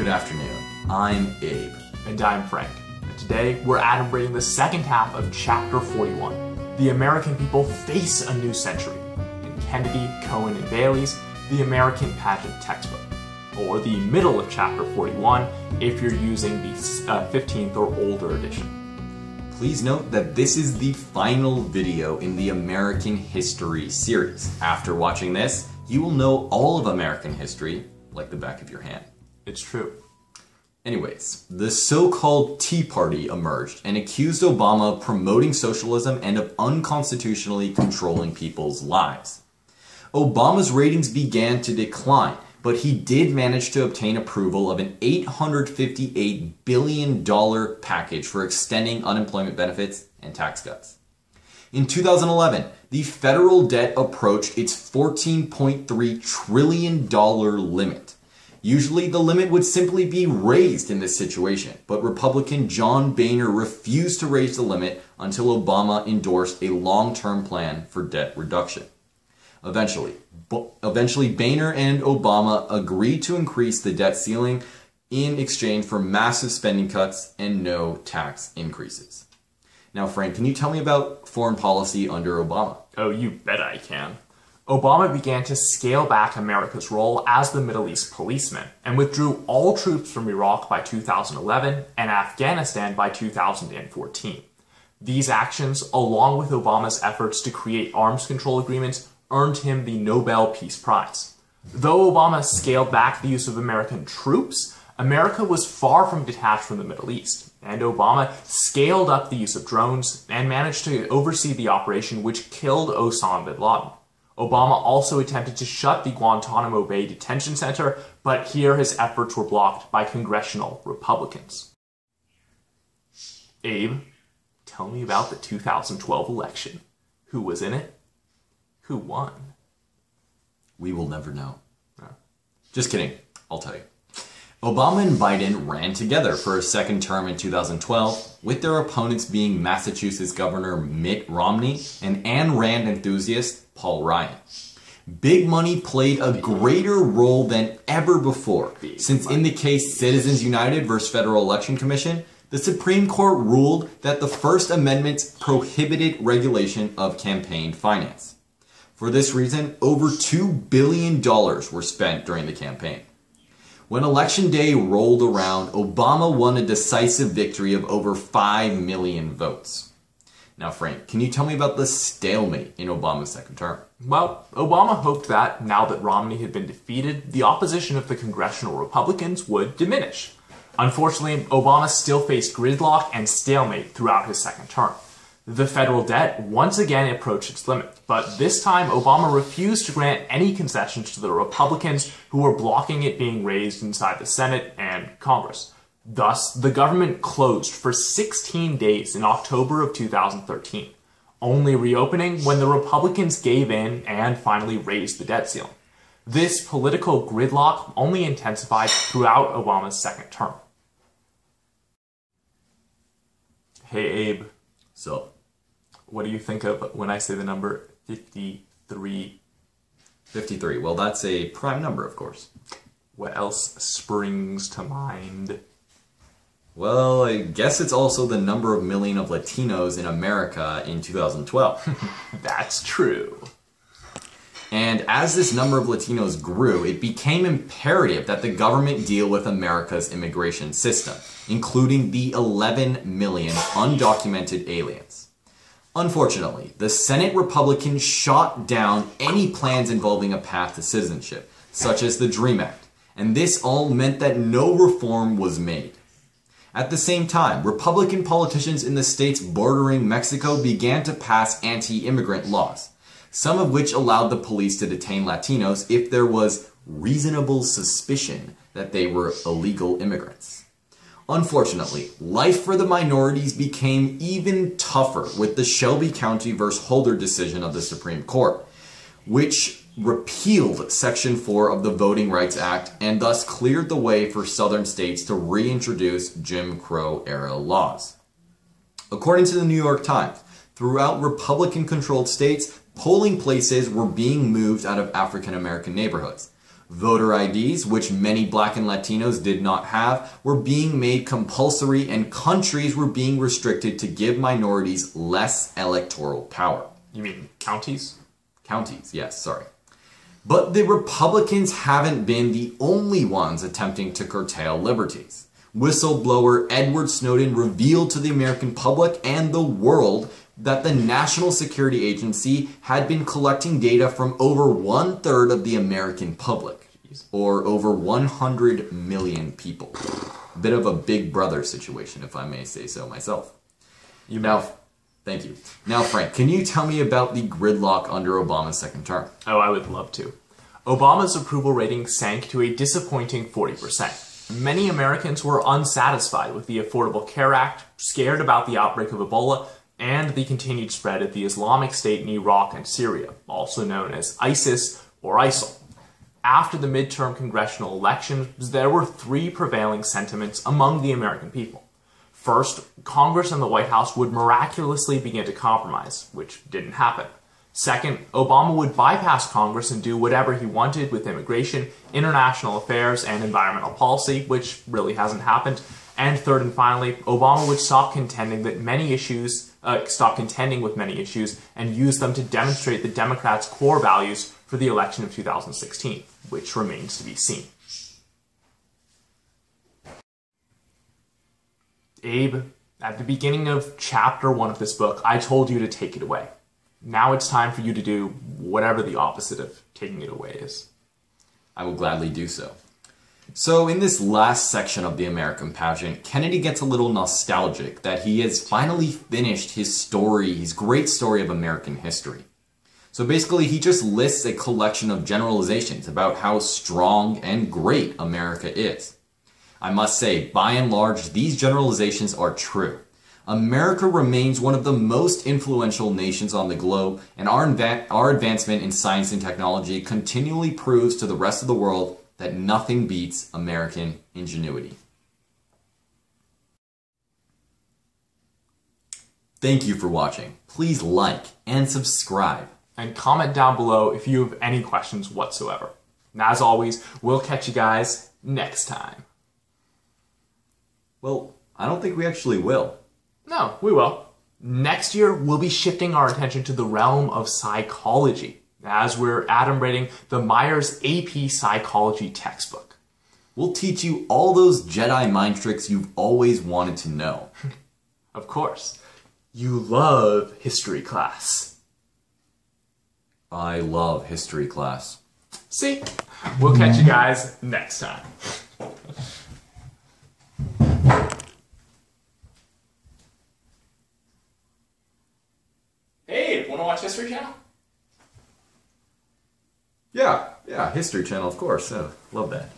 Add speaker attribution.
Speaker 1: Good afternoon. I'm Abe.
Speaker 2: And I'm Frank. And today we're adumbrating the second half of Chapter 41. The American people face a new century in Kennedy, Cohen, and Bailey's The American Pageant textbook, or the middle of Chapter 41 if you're using the 15th or older edition.
Speaker 1: Please note that this is the final video in the American History series. After watching this, you will know all of American history like the back of your hand.
Speaker 2: It's true.
Speaker 1: Anyways, the so-called Tea Party emerged and accused Obama of promoting socialism and of unconstitutionally controlling people's lives. Obama's ratings began to decline, but he did manage to obtain approval of an $858 billion package for extending unemployment benefits and tax cuts. In 2011, the federal debt approached its $14.3 trillion limit. Usually, the limit would simply be raised in this situation, but Republican John Boehner refused to raise the limit until Obama endorsed a long-term plan for debt reduction. Eventually, Boehner and Obama agreed to increase the debt ceiling in exchange for massive spending cuts and no tax increases. Now, Frank, can you tell me about foreign policy under Obama?
Speaker 2: Oh, you bet I can. Obama began to scale back America's role as the Middle East policeman and withdrew all troops from Iraq by 2011 and Afghanistan by 2014. These actions, along with Obama's efforts to create arms control agreements, earned him the Nobel Peace Prize. Though Obama scaled back the use of American troops, America was far from detached from the Middle East, and Obama scaled up the use of drones and managed to oversee the operation which killed Osama bin Laden. Obama also attempted to shut the Guantanamo Bay detention center, but here his efforts were blocked by congressional Republicans. Abe, tell me about the 2012 election. Who was in it? Who won?
Speaker 1: We will never know. Just kidding. I'll tell you. Obama and Biden ran together for a second term in 2012, with their opponents being Massachusetts Governor Mitt Romney and Ayn Rand enthusiast Paul Ryan. Big money played a greater role than ever before, since in the case Citizens United versus Federal Election Commission, the Supreme Court ruled that the First Amendment prohibited regulation of campaign finance. For this reason, over $2 billion were spent during the campaign. When Election Day rolled around, Obama won a decisive victory of over 5 million votes. Now, Frank, can you tell me about the stalemate in Obama's second term?
Speaker 2: Well, Obama hoped that, now that Romney had been defeated, the opposition of the congressional Republicans would diminish. Unfortunately, Obama still faced gridlock and stalemate throughout his second term. The federal debt once again approached its limit, but this time Obama refused to grant any concessions to the Republicans who were blocking it being raised inside the Senate and Congress. Thus, the government closed for 16 days in October of 2013, only reopening when the Republicans gave in and finally raised the debt ceiling. This political gridlock only intensified throughout Obama's second term. Hey Abe.
Speaker 1: So,
Speaker 2: what do you think of when I say the number 53?
Speaker 1: 53. Well, that's a prime number, of course.
Speaker 2: What else springs to mind?
Speaker 1: Well, I guess it's also the number of million of Latinos in America in 2012.
Speaker 2: That's true.
Speaker 1: And as this number of Latinos grew, it became imperative that the government deal with America's immigration system, including the 11 million undocumented aliens. Unfortunately, the Senate Republicans shot down any plans involving a path to citizenship, such as the DREAM Act, and this all meant that no reform was made. At the same time, Republican politicians in the states bordering Mexico began to pass anti-immigrant laws, some of which allowed the police to detain Latinos if there was reasonable suspicion that they were illegal immigrants. Unfortunately, life for the minorities became even tougher with the Shelby County versus Holder decision of the Supreme Court, which repealed Section 4 of the Voting Rights Act and thus cleared the way for southern states to reintroduce Jim Crow-era laws. According to the New York Times, throughout Republican-controlled states, polling places were being moved out of African-American neighborhoods. Voter IDs, which many black and Latinos did not have, were being made compulsory, and countries were being restricted to give minorities less electoral power.
Speaker 2: You mean counties?
Speaker 1: Counties, yes, sorry. But the Republicans haven't been the only ones attempting to curtail liberties. Whistleblower Edward Snowden revealed to the American public and the world that the National Security Agency had been collecting data from over 1/3 of the American public, or over 100 million people. A bit of a Big Brother situation, if I may say so myself. Thank you. Now, Frank, can you tell me about the gridlock under Obama's second term?
Speaker 2: Oh, I would love to. Obama's approval rating sank to a disappointing 40%. Many Americans were unsatisfied with the Affordable Care Act, scared about the outbreak of Ebola, and the continued spread of the Islamic State in Iraq and Syria, also known as ISIS or ISIL. After the midterm congressional elections, there were three prevailing sentiments among the American people. First, Congress and the White House would miraculously begin to compromise, which didn't happen. Second, Obama would bypass Congress and do whatever he wanted with immigration, international affairs, and environmental policy, which really hasn't happened. And third and finally, Obama would stop contending with many issues and use them to demonstrate the Democrats' core values for the election of 2016, which remains to be seen. Abe, at the beginning of chapter 1 of this book, I told you to take it away. Now it's time for you to do whatever the opposite of taking it away is.
Speaker 1: I will gladly do so. So in this last section of the American Pageant, Kennedy gets a little nostalgic that he has finally finished his story, his great story of American history. So basically he just lists a collection of generalizations about how strong and great America is. I must say, by and large, these generalizations are true. America remains one of the most influential nations on the globe, and our advancement in science and technology continually proves to the rest of the world that nothing beats American ingenuity. Thank you for watching. Please like and subscribe.
Speaker 2: And comment down below if you have any questions whatsoever. And as always, we'll catch you guys next time.
Speaker 1: Well, I don't think we actually will.
Speaker 2: No, we will. Next year, we'll be shifting our attention to the realm of psychology, as we're adumbrating the Myers AP Psychology textbook.
Speaker 1: We'll teach you all those Jedi mind tricks you've always wanted to know.
Speaker 2: Of course. You love history class.
Speaker 1: I love history class.
Speaker 2: See? We'll catch you guys next time. Hey, wanna watch History Channel?
Speaker 1: Yeah, History Channel, of course. Yeah, love that.